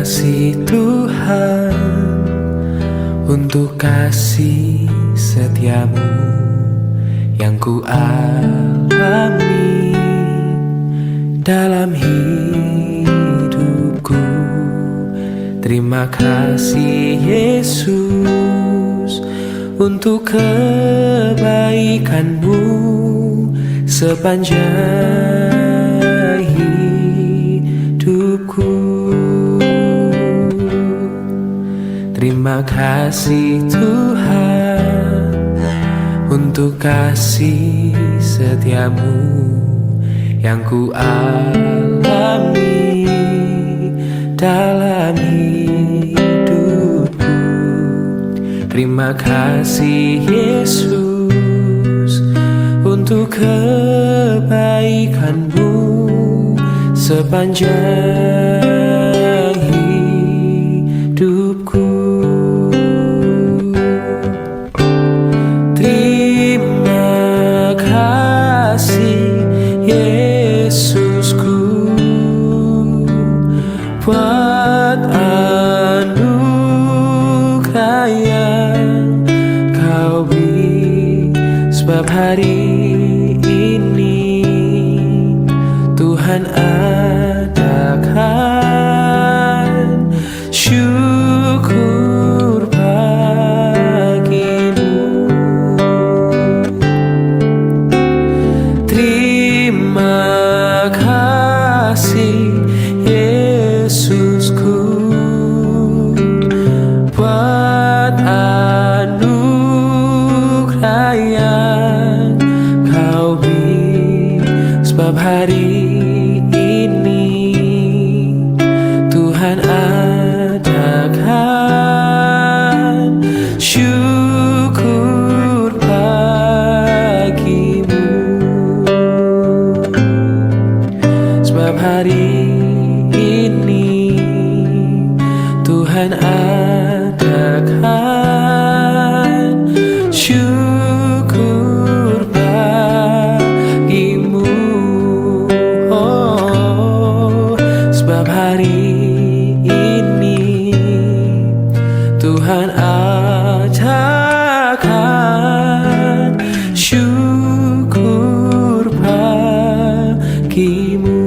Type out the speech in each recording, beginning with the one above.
kasih Tuhan untuk kasih setiamu yang ku alami dalam hidupku. Terima kasih Yesus untuk kebaikanmu sepanjang hidupku. Terima kasih Tuhan untuk kasih setiamu yang ku alami dalam hidupku. Terima kasih Yesus untuk kebaikanmu sepanjang hidupku. Terima kasih Yesusku buat anugerah yang kau beri, sebab hari ini Tuhan adakan syukur bagimu. Terima kasih Yesusku buat anugerah yang kau beri, sebab hari ini Tuhan adakan syukur bagimu. Sebab hari ini Tuhan adakan syukur bagimu. Oh, sebab hari ini Tuhan adakan syukur bagimu.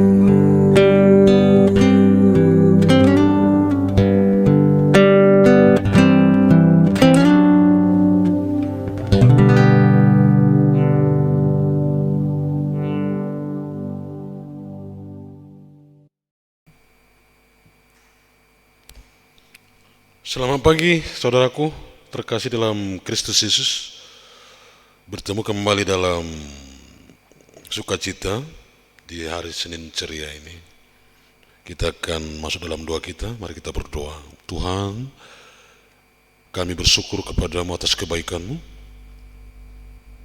Selamat pagi saudaraku terkasih dalam Kristus Yesus. Bertemu kembali dalam sukacita di hari Senin ceria ini. Kita akan masuk dalam doa kita. Mari kita berdoa. Tuhan, kami bersyukur kepadamu atas kebaikanmu.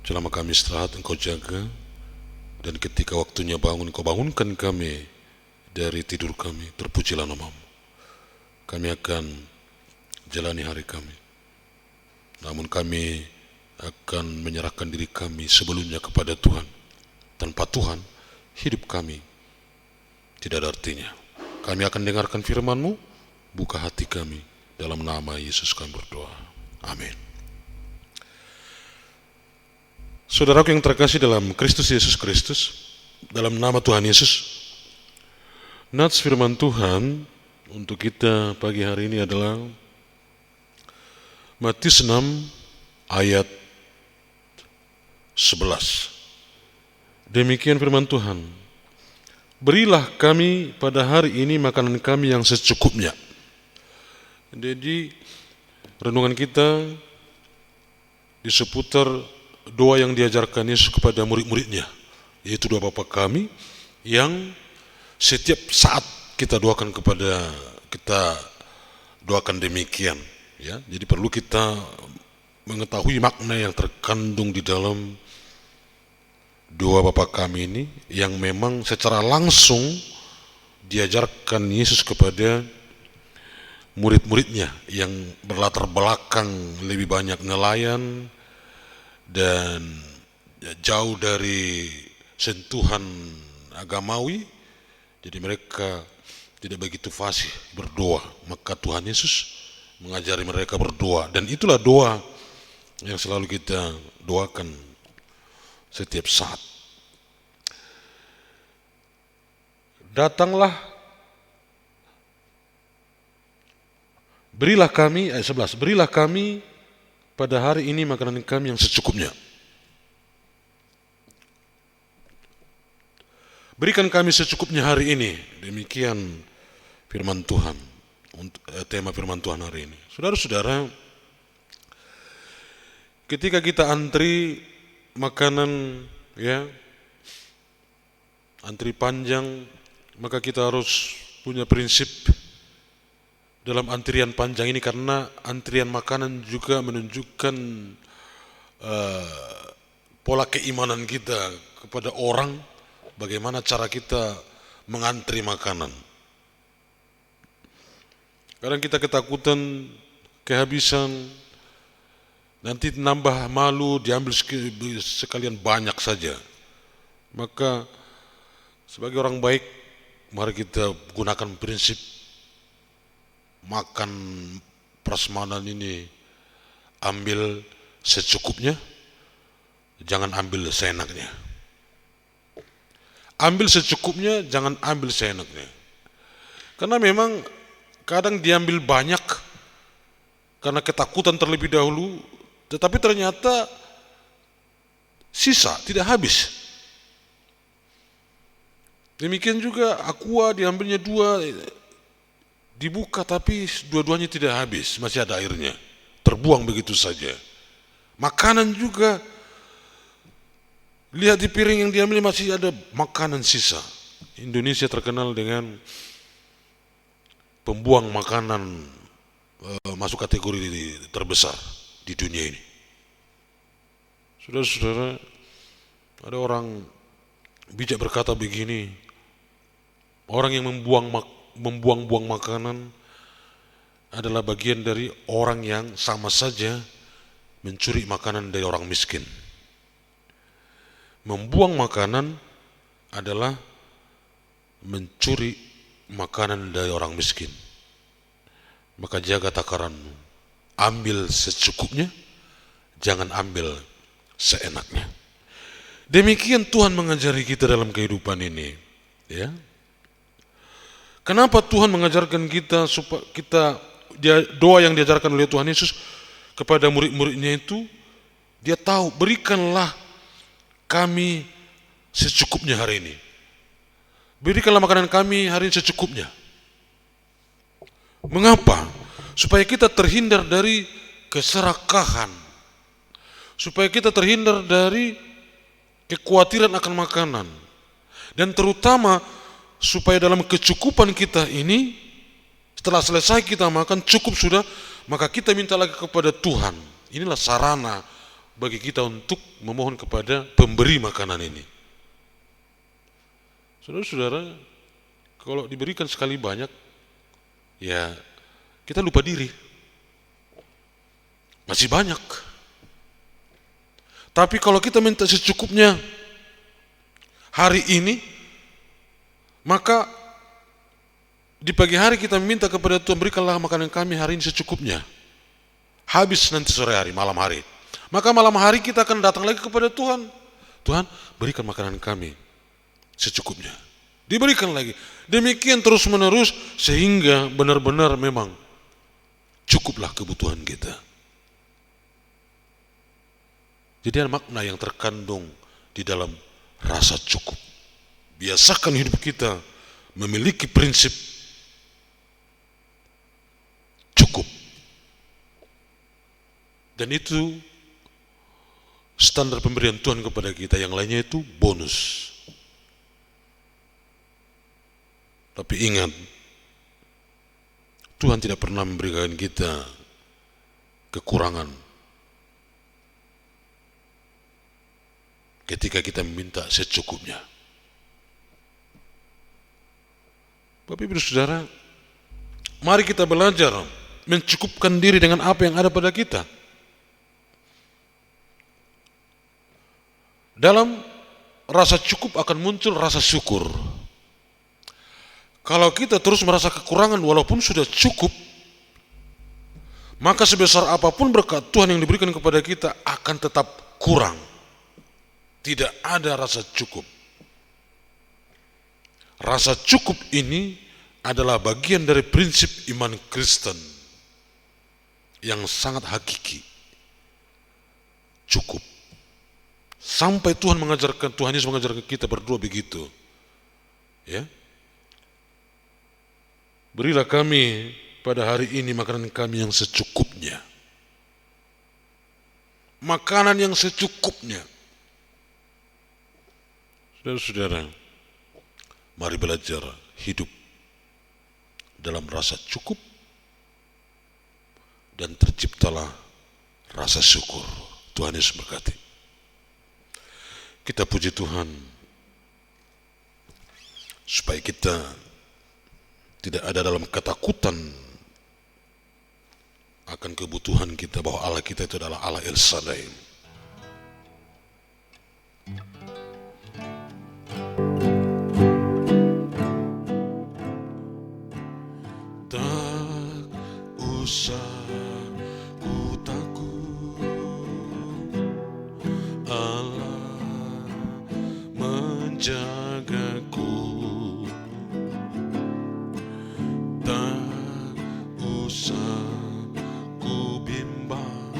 Selama kami istirahat Engkau jaga, dan ketika waktunya bangun Engkau bangunkan kami dari tidur kami. Terpujilah namamu. Kami akan jalani hari kami, namun kami akan menyerahkan diri kami sebelumnya kepada Tuhan. Tanpa Tuhan, hidup kami tidak ada artinya. Kami akan dengarkan firman-Mu, buka hati kami. Dalam nama Yesus kami berdoa. Amin. Saudaraku yang terkasih dalam Kristus Yesus Kristus, dalam nama Tuhan Yesus, nats firman Tuhan untuk kita pagi hari ini adalah Matius 6 ayat 11. Demikian firman Tuhan. Berilah kami pada hari ini makanan kami yang secukupnya. Jadi renungan kita di seputar doa yang diajarkan Yesus kepada murid-muridnya, yaitu doa Bapa kami yang setiap saat kita doakan demikian. Ya, jadi perlu kita mengetahui makna yang terkandung di dalam doa Bapa kami ini, yang memang secara langsung diajarkan Yesus kepada murid-muridnya yang berlatar belakang lebih banyak nelayan dan jauh dari sentuhan agamawi. Jadi mereka tidak begitu fasih berdoa, maka Tuhan Yesus mengajari mereka berdoa, dan itulah doa yang selalu kita doakan setiap saat. Datanglah, berilah kami, ayat 11, berilah kami pada hari ini makanan kami yang secukupnya. Berikan kami secukupnya hari ini. Demikian firman Tuhan, tema firman Tuhan hari ini. Saudara-saudara, ketika kita antri makanan, ya, antri panjang, maka kita harus punya prinsip dalam antrian panjang ini, karena antrian makanan juga menunjukkan pola keimanan kita kepada orang, bagaimana cara kita mengantri makanan. Kadang kita ketakutan, kehabisan, nanti nambah malu, diambil sekalian banyak saja. Maka sebagai orang baik, mari kita gunakan prinsip makan prasmanan ini, ambil secukupnya, jangan ambil seenaknya. Ambil secukupnya, jangan ambil seenaknya. Karena memang kadang diambil banyak karena ketakutan terlebih dahulu, tetapi ternyata sisa, tidak habis. Demikian juga aqua diambilnya 2, dibuka tapi dua-duanya tidak habis, masih ada airnya, terbuang begitu saja. Makanan juga, lihat di piring yang diambil masih ada makanan sisa. Indonesia terkenal dengan pembuang makanan, masuk kategori terbesar di dunia ini. Saudara-saudara, ada orang bijak berkata begini, orang yang membuang-buang makanan adalah bagian dari orang yang sama saja mencuri makanan dari orang miskin. Membuang makanan adalah mencuri makanan dari orang miskin. Maka jaga takaranmu, ambil secukupnya, jangan ambil seenaknya. Demikian Tuhan mengajari kita dalam kehidupan ini, ya. Kenapa Tuhan mengajarkan kita supaya doa yang diajarkan oleh Tuhan Yesus kepada murid-muridnya itu, dia tahu, berikanlah kami secukupnya hari ini. Berikanlah makanan kami hari ini secukupnya. Mengapa? Supaya kita terhindar dari keserakahan, supaya kita terhindar dari kekhawatiran akan makanan, dan terutama supaya dalam kecukupan kita ini, setelah selesai kita makan cukup sudah, maka kita minta lagi kepada Tuhan. Inilah sarana bagi kita untuk memohon kepada pemberi makanan ini. Saudara-saudara, kalau diberikan sekali banyak, ya kita lupa diri. Masih banyak. Tapi kalau kita minta secukupnya hari ini, maka di pagi hari kita minta kepada Tuhan, berikanlah makanan kami hari ini secukupnya. Habis nanti sore hari, malam hari. Maka malam hari kita akan datang lagi kepada Tuhan. Tuhan, berikan makanan kami secukupnya. Diberikan lagi. Demikian terus menerus sehingga benar-benar memang cukuplah kebutuhan kita. Jadi ada makna yang terkandung di dalam rasa cukup. Biasakan hidup kita memiliki prinsip cukup. Dan itu standar pemberian Tuhan kepada kita, yang lainnya itu bonus. Tapi ingat, Tuhan tidak pernah memberikan kita kekurangan ketika kita meminta secukupnya. Bapak Ibu Saudara, mari kita belajar mencukupkan diri dengan apa yang ada pada kita. Dalam rasa cukup akan muncul rasa syukur. Kalau kita terus merasa kekurangan walaupun sudah cukup, maka sebesar apapun berkat Tuhan yang diberikan kepada kita akan tetap kurang. Tidak ada rasa cukup. Rasa cukup ini adalah bagian dari prinsip iman Kristen yang sangat hakiki. Cukup. Sampai Tuhan Yesus mengajarkan kita berdua begitu. Ya. Berilah kami pada hari ini makanan kami yang secukupnya. Makanan yang secukupnya. Saudara-saudara, mari belajar hidup dalam rasa cukup dan terciptalah rasa syukur. Tuhan Yesus berkati. Kita puji Tuhan supaya kita tidak ada dalam ketakutan akan kebutuhan kita, bahwa Allah kita itu adalah Allah El Shaddai. Tak usah ku takut, Allah menjagaku. Tak usah ku bimbang,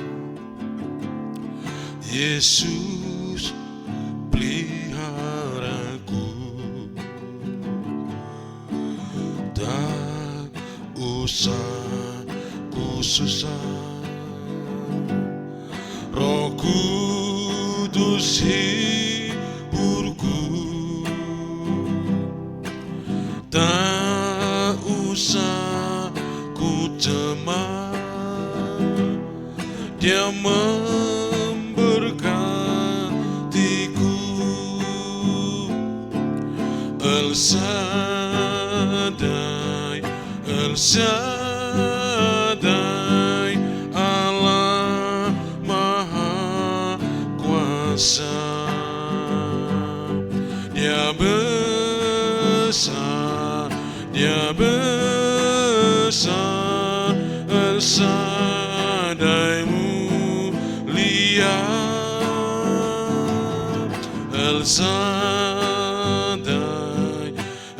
Yesus peliharaku. Tak usah ku susah, Roh Kudus hiburku. Tak usah ku cemas, Dia memberkatiku. El Shaddai, El Shaddai, Allah Maha Kuasa. Dia besar, Dia besar, El Shaddai mulia, El Shaddai,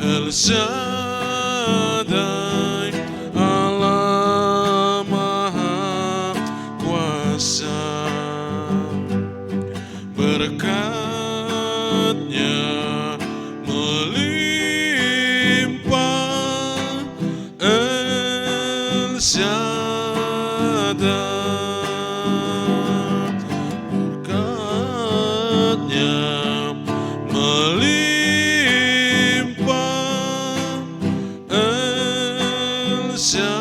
El Shaddai, Allah Maha Kuasa. Berkat-Nya melimpah, El Shaddai. Berkat-Nya melimpah, El Shaddai.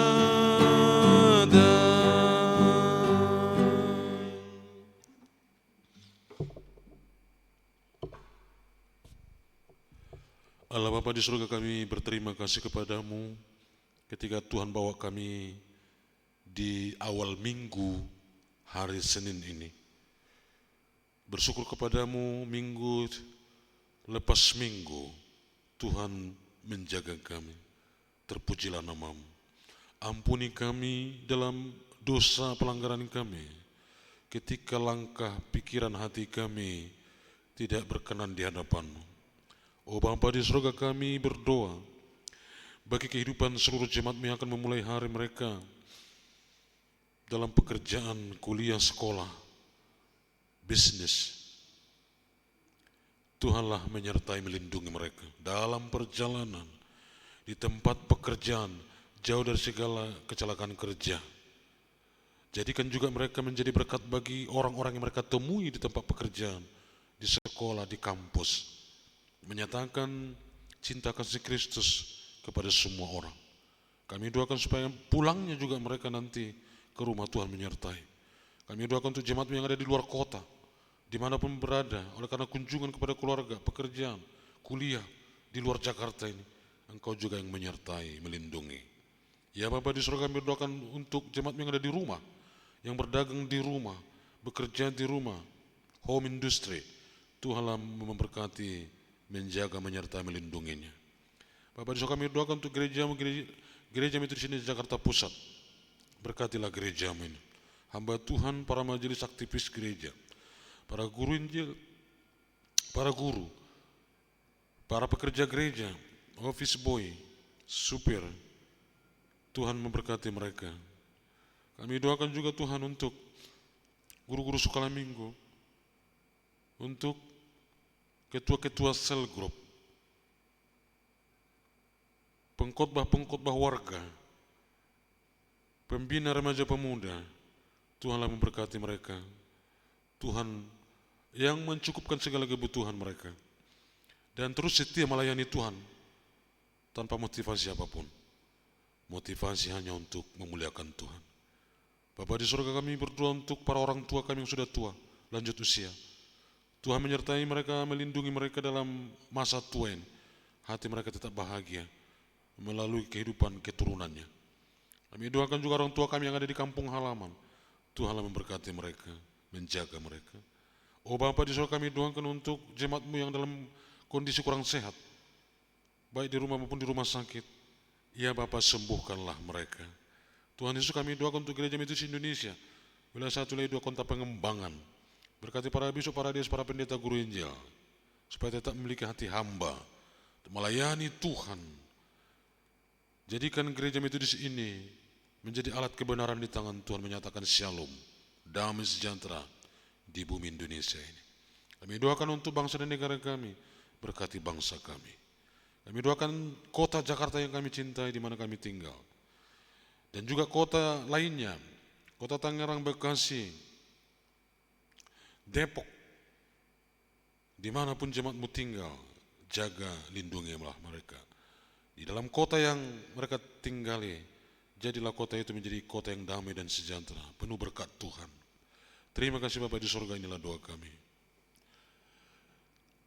Allah Bapa di surga, kami berterima kasih kepadamu ketika Tuhan bawa kami di awal minggu hari Senin ini. Bersyukur kepadamu, minggu lepas minggu Tuhan menjaga kami. Terpujilah namamu. Ampuni kami dalam dosa pelanggaran kami, ketika langkah pikiran hati kami tidak berkenan di hadapan-Mu. Oh Bapa di surga, kami berdoa bagi kehidupan seluruh jemaat yang akan memulai hari mereka dalam pekerjaan, kuliah, sekolah, bisnis. Tuhanlah menyertai melindungi mereka dalam perjalanan, di tempat pekerjaan, jauh dari segala kecelakaan kerja. Jadikan juga mereka menjadi berkat bagi orang-orang yang mereka temui di tempat pekerjaan, di sekolah, di kampus. Menyatakan cinta kasih Kristus kepada semua orang. Kami doakan supaya pulangnya juga mereka nanti ke rumah Tuhan menyertai. Kami doakan untuk jemaat yang ada di luar kota, dimanapun berada, oleh karena kunjungan kepada keluarga, pekerjaan, kuliah di luar Jakarta ini, Engkau juga yang menyertai, melindungi. Ya Bapa di surga, kami doakan untuk jemaat yang ada di rumah, yang berdagang di rumah, bekerja di rumah, home industry. Tuhanlah memberkati, menjaga, menyertai, melindunginya. Bapak di sorga kami doakan untuk gerejamu, gerejamu itu di sini di Jakarta Pusat. Berkatilah gerejamu ini. Hamba Tuhan, para majelis aktivis gereja, para guru Injil, para guru, para pekerja gereja, office boy, supir, Tuhan memberkati mereka. Kami doakan juga Tuhan untuk guru-guru sekolah minggu, untuk ketua-ketua sel grup, pengkhotbah-pengkhotbah warga, pembina remaja pemuda, Tuhanlah memberkati mereka. Tuhan yang mencukupkan segala kebutuhan mereka. Dan terus setia melayani Tuhan tanpa motivasi apapun. Motivasi hanya untuk memuliakan Tuhan. Bapa di surga kami berdoa untuk para orang tua kami yang sudah tua, lanjut usia. Tuhan menyertai mereka, melindungi mereka dalam masa tua ini. Hati mereka tetap bahagia melalui kehidupan keturunannya. Kami doakan juga orang tua kami yang ada di kampung halaman. Tuhanlah memberkati mereka, menjaga mereka. Oh Bapa di surga kami doakan untuk jemaatmu yang dalam kondisi kurang sehat, baik di rumah maupun di rumah sakit. Ya Bapa, sembuhkanlah mereka. Tuhan Yesus kami doakan untuk gereja Metodis Indonesia, wilayah 1 wilayah 2 Kota Pengembangan. Berkati para biskop, para dias, para pendeta guru Injil, supaya tetap memiliki hati hamba, melayani Tuhan. Jadikan gereja Metodis ini menjadi alat kebenaran di tangan Tuhan, menyatakan shalom, damai sejahtera di bumi Indonesia ini. Kami doakan untuk bangsa dan negara kami, berkati bangsa kami. Kami doakan kota Jakarta yang kami cintai, di mana kami tinggal. Dan juga kota lainnya, kota Tangerang, Bekasi, Depok, dimanapun jemaatmu tinggal, jaga, lindungilah mereka. Di dalam kota yang mereka tinggali, jadilah kota itu menjadi kota yang damai dan sejahtera, penuh berkat Tuhan. Terima kasih Bapa di surga, inilah doa kami.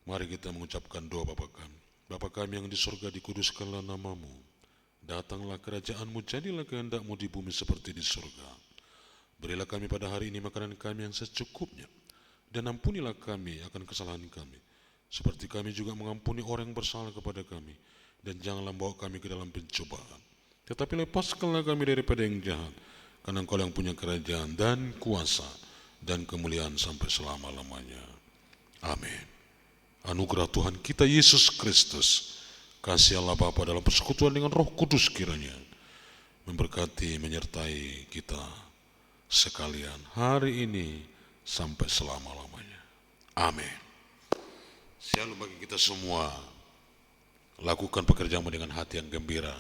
Mari kita mengucapkan doa Bapa kami. Bapa kami yang di surga, dikuduskanlah namamu. Datanglah kerajaanmu, jadilah kehendakmu di bumi seperti di surga. Berilah kami pada hari ini makanan kami yang secukupnya. Dan ampunilah kami akan kesalahan kami, seperti kami juga mengampuni orang yang bersalah kepada kami. Dan janganlah bawa kami ke dalam pencobaan, tetapi lepaskanlah kami daripada yang jahat. Karena Engkau yang punya kerajaan dan kuasa dan kemuliaan sampai selama-lamanya. Amin. Anugerah Tuhan kita Yesus Kristus, kasih Allah Bapa dalam persekutuan dengan Roh Kudus kiranya memberkati, menyertai kita sekalian hari ini sampai selama-lamanya. Amin. Shalom bagi kita semua. Lakukan pekerjaanmu dengan hati yang gembira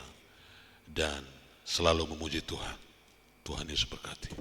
dan selalu memuji Tuhan. Tuhan Yesus berkati.